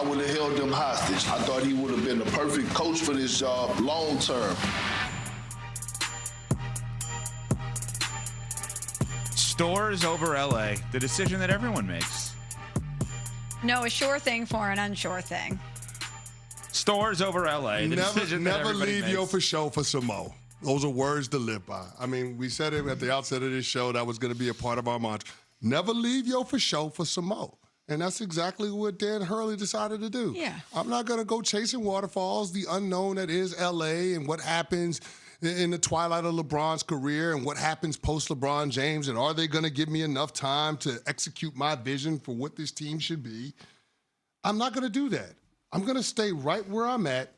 would have held them hostage. I thought he would have been the perfect coach for this job long term. Stores over LA, the decision that everyone makes. No, a sure thing for an unsure thing. Stores over LA, the decision that everybody leave makes. yo for show for Samo. Those are words to live by. I mean, we said it at the outset of this show. That was going to be a part of our mantra. Never leave yo for show for Samo. And that's exactly what Dan Hurley decided to do. Yeah. I'm not going to go chasing waterfalls, the unknown that is L.A. and what happens in the twilight of LeBron's career and what happens post-LeBron James, and are they going to give me enough time to execute my vision for what this team should be? I'm not going to do that. I'm going to stay right where I'm at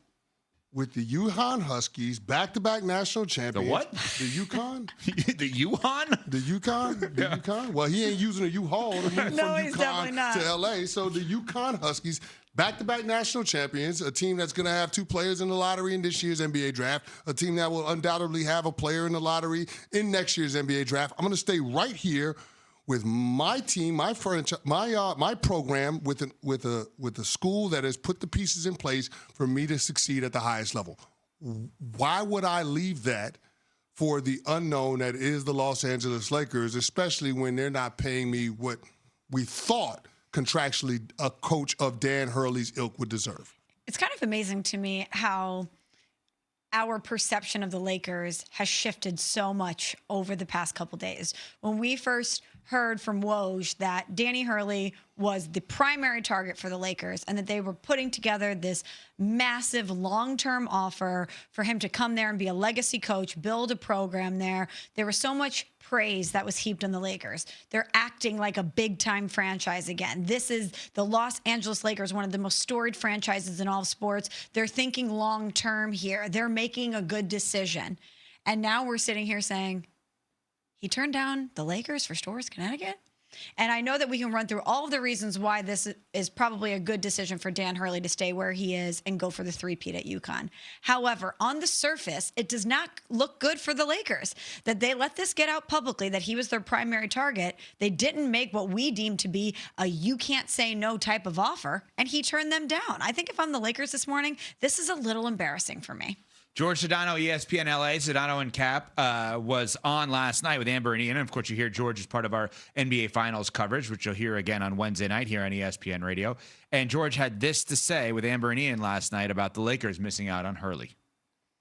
with the Yukon Huskies, back-to-back national champions. The what? The Yukon? The Yukon? The Yukon? The Yukon? Well, he ain't using a U-Haul to move No, from he's Yukon definitely not. to L.A. So the Yukon Huskies, back-to-back national champions, a team that's going to have 2 players in the lottery in this year's NBA draft, a team that will undoubtedly have a player in the lottery in next year's NBA draft. I'm going to stay right here with my team, my franchise, my program, with a school that has put the pieces in place for me to succeed at the highest level. Why would I leave that for the unknown that is the Los Angeles Lakers, especially when they're not paying me what we thought contractually a coach of Dan Hurley's ilk would deserve? It's kind of amazing to me how our perception of the Lakers has shifted so much over the past couple days. When we first heard from Woj that Danny Hurley was the primary target for the Lakers and that they were putting together this massive long-term offer for him to come there and be a legacy coach, build a program there. There was so much praise that was heaped on the Lakers. They're acting like a big-time franchise again. This is the Los Angeles Lakers, one of the most storied franchises in all of sports. They're thinking long-term here. They're making a good decision. And now we're sitting here saying, he turned down the Lakers for Storrs, Connecticut? And I know that we can run through all of the reasons why this is probably a good decision for Dan Hurley to stay where he is and go for the three-peat at UConn. However, on the surface, it does not look good for the Lakers that they let this get out publicly, that he was their primary target. They didn't make what we deem to be a you can't say no type of offer, and he turned them down. I think if I'm the Lakers this morning, this is a little embarrassing for me. George Sedano, ESPN LA, Sedano and Cap was on last night with Amber and Ian. And of course, you hear George as part of our NBA Finals coverage, which you'll hear again on Wednesday night here on ESPN Radio. And George had this to say with Amber and Ian last night about the Lakers missing out on Hurley.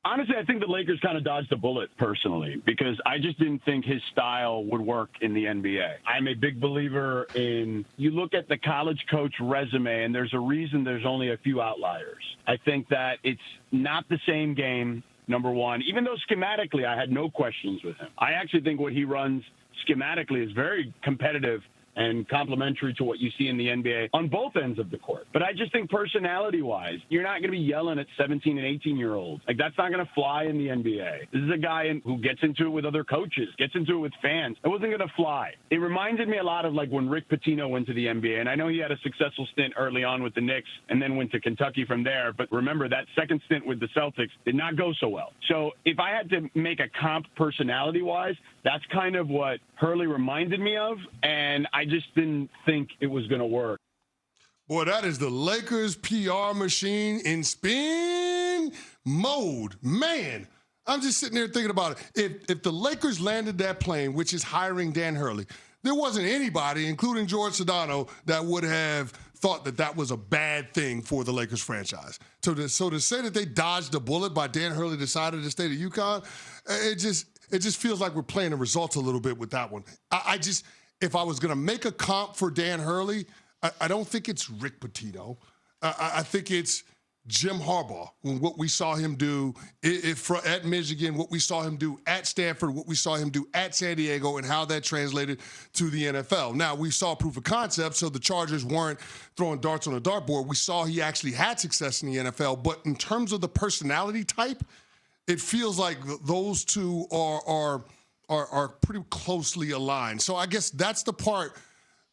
Honestly, I think the Lakers kind of dodged a bullet personally because I just didn't think his style would work in the NBA. I'm a big believer in you look at the college coach resume and there's a reason there's only a few outliers. I think that it's not the same game, number one, even though schematically I had no questions with him. I actually think what he runs schematically is very competitive and complementary to what you see in the NBA on both ends of the court. But I just think personality-wise, you're not going to be yelling at 17 and 18-year-olds. Like, that's not going to fly in the NBA. This is a guy who gets into it with other coaches, gets into it with fans. It wasn't going to fly. It reminded me a lot of, like, when Rick Pitino went to the NBA. And I know he had a successful stint early on with the Knicks and then went to Kentucky from there. But remember, that second stint with the Celtics did not go so well. So if I had to make a comp personality-wise, that's kind of what Hurley reminded me of. And I just didn't think it was going to work. Boy, that is the Lakers PR machine in spin mode. Man, I'm just sitting there thinking about it. If the Lakers landed that plane, which is hiring Dan Hurley, there wasn't anybody, including George Sedano, that would have thought that that was a bad thing for the Lakers franchise. So to say that they dodged a bullet by Dan Hurley decided to stay to UConn, it just feels like we're playing the results a little bit with that one. If I was going to make a comp for Dan Hurley, I don't think it's Rick Pitino. I think it's Jim Harbaugh, what we saw him do at Michigan, what we saw him do at Stanford, what we saw him do at San Diego, and how that translated to the NFL. Now, we saw proof of concept, so the Chargers weren't throwing darts on a dartboard. We saw he actually had success in the NFL, but in terms of the personality type, it feels like those two are pretty closely aligned. So I guess that's the part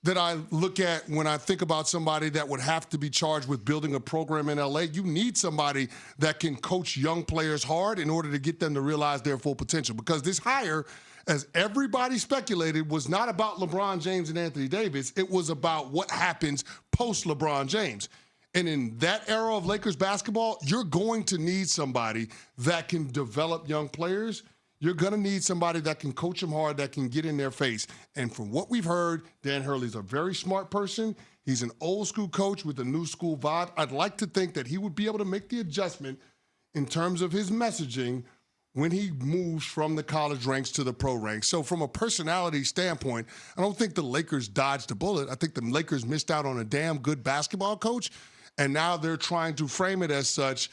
that I look at when I think about somebody that would have to be charged with building a program in LA. You need somebody that can coach young players hard in order to get them to realize their full potential. Because this hire, as everybody speculated, was not about LeBron James and Anthony Davis. It was about what happens post LeBron James. And in that era of Lakers basketball, you're going to need somebody that can develop young players. You're going to need somebody that can coach them hard, that can get in their face. And from what we've heard, Dan Hurley's a very smart person. He's an old school coach with a new school vibe. I'd like to think that he would be able to make the adjustment in terms of his messaging when he moves from the college ranks to the pro ranks. So from a personality standpoint, I don't think the Lakers dodged a bullet. I think the Lakers missed out on a damn good basketball coach, and now they're trying to frame it as such,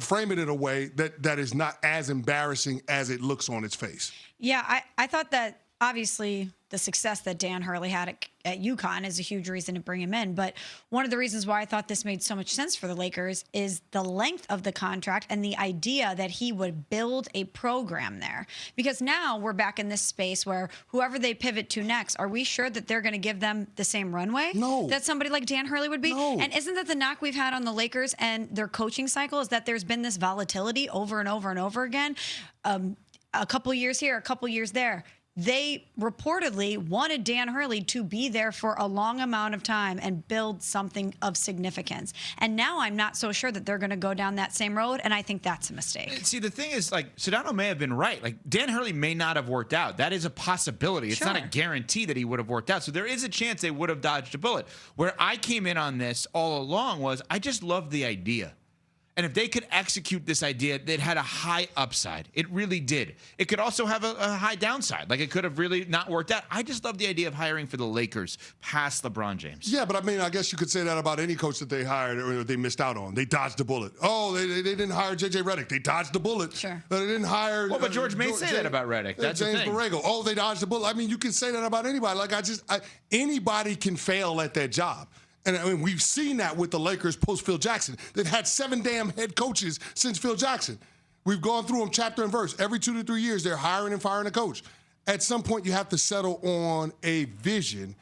frame it in a way that is not as embarrassing as it looks on its face. Yeah, I thought that obviously the success that Dan Hurley had at UConn is a huge reason to bring him in. But one of the reasons why I thought this made so much sense for the Lakers is the length of the contract and the idea that he would build a program there. Because now we're back in this space where whoever they pivot to next, are we sure that they're going to give them the same runway No. that somebody like Dan Hurley would be? No. And isn't that the knock we've had on the Lakers and their coaching cycle, is that there's been this volatility over and over and over again? A couple years here, a couple years there. They reportedly wanted Dan Hurley to be there for a long amount of time and build something of significance. And now I'm not so sure that they're going to go down that same road, and I think that's a mistake. See, the thing is, like, Sedano may have been right. Like, Dan Hurley may not have worked out. That is a possibility. It's not a guarantee that he would have worked out. So there is a chance they would have dodged a bullet. Where I came in on this all along was I just loved the idea. And if they could execute this idea, it had a high upside. It really did. It could also have a high downside. Like, it could have really not worked out. I just love the idea of hiring for the Lakers past LeBron James. Yeah, but I mean, I guess you could say that about any coach that they hired or they missed out on. They dodged the bullet. Oh, they didn't hire J.J. Redick. They dodged the bullet. Sure. They didn't hire... Well, but George may say that about Redick. That's James the thing. Borrego. Oh, they dodged the bullet. I mean, you can say that about anybody. Like, anybody can fail at that job. And I mean, we've seen that with the Lakers post Phil Jackson. They've had 7 damn head coaches since Phil Jackson. We've gone through them chapter and verse. Every 2 to 3 years, they're hiring and firing a coach. At some point, you have to settle on a vision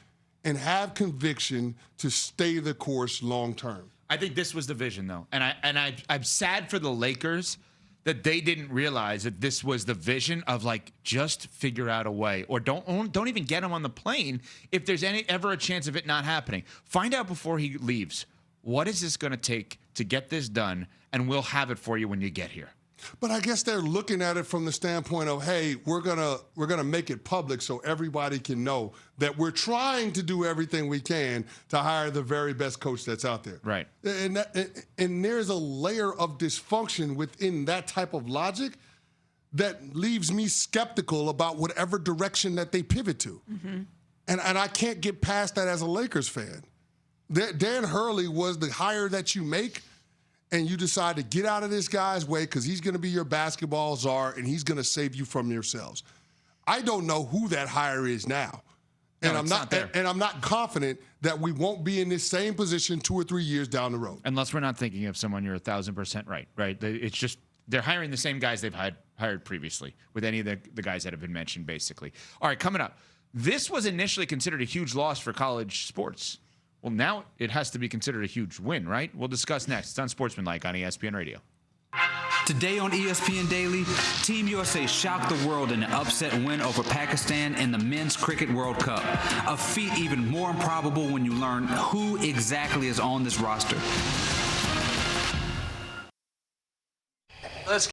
and have conviction to stay the course long term. I think this was the vision, though. And I'm sad for the Lakers that they didn't realize that this was the vision of, like, just figure out a way, or don't even get him on the plane if there's ever a chance of it not happening. Find out before he leaves, what is this going to take to get this done, and we'll have it for you when you get here. But I guess they're looking at it from the standpoint of, hey, we're gonna make it public so everybody can know that we're trying to do everything we can to hire the very best coach that's out there. Right. And there's a layer of dysfunction within that type of logic that leaves me skeptical about whatever direction that they pivot to. Mm-hmm. And I can't get past that as a Lakers fan. Dan Hurley was the hire that you make, and you decide to get out of this guy's way because he's going to be your basketball czar and he's going to save you from yourselves. I don't know who that hire is now. And I'm not confident that we won't be in this same position 2 or 3 years down the road. Unless we're not thinking of someone, you're 1,000% right? It's just they're hiring the same guys they've hired previously with any of the guys that have been mentioned, basically. All right, coming up. This was initially considered a huge loss for college sports. Well, now it has to be considered a huge win, right? We'll discuss next. It's Unsportsmanlike on ESPN Radio. Today on ESPN Daily, Team USA shocked the world in an upset win over Pakistan in the Men's Cricket World Cup. A feat even more improbable when you learn who exactly is on this roster.